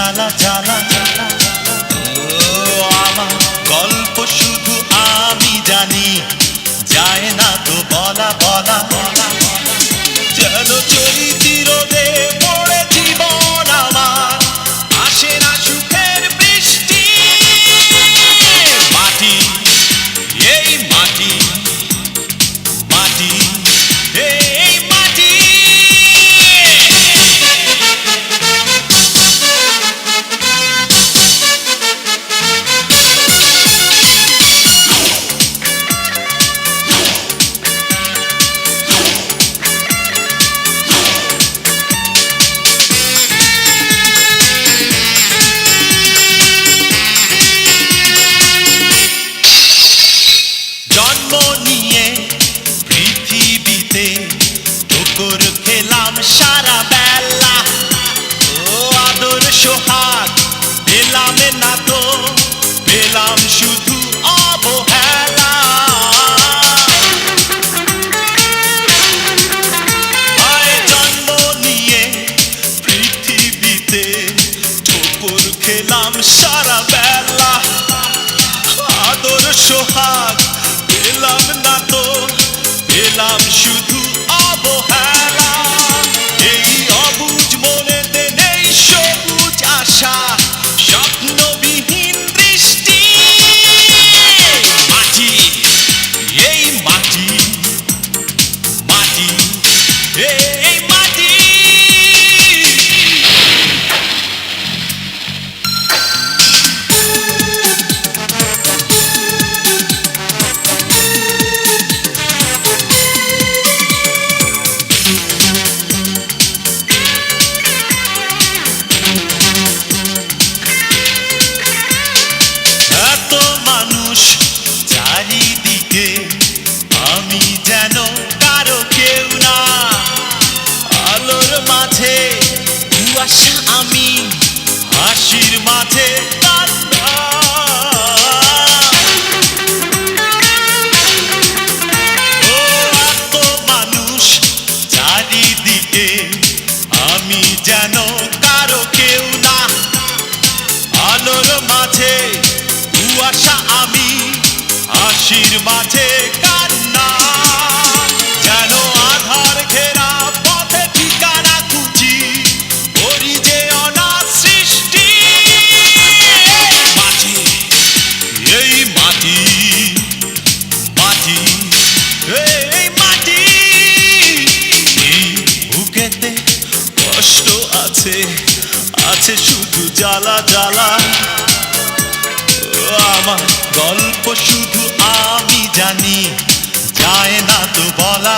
জ্বালা জ্বালা আমার গল্প শুধু আমি জানি যায় না তো বলা বলা যেন চরিতি রোদে পড়ে জীবন আমার আসে না সুখের বৃষ্টি মাটি এই মাটি মাটি এই মাটি জন্ম নিয়ে পৃথিবীতে ঠোকর খেলাম সারা বেলা ও আদর সোহাগ পেলাম না তো পেলাম শুধু অবহেলা জন্ম নিয়ে পৃথিবীতে ঠোকর খেলাম সারা বেলা আদর সোহাগ পেলাম না তো পেলাম শুধু অবহেলা এই অবুঝ মনেতে নেই সবুজ আশা স্বপ্নবিহীন দৃষ্টি মাটি এই মাটি মাটি এই মাটি এত মানুষ চারিদিকে আমি যেন কারো কেউ না আলোর মাঝে কুয়াশা আমি হাসির মাঝে কান্না ও এত মানুষ চারিদিকে আমি যেন কারো কেউ না আলোর মাঝে কুয়াশা আমি হাসির মাঝে কান্না যেন আধার ঘেরা পথে ঠিকানা খুঁজি করি যে অনাথ সৃষ্টি মাটি এই মাটি মাটি এই মাটি এই বুকেতে কষ্ট আছে আছে শুধু জ্বালা জ্বালা আমার গল্প শুধু আমি জানি যায় না তো বলা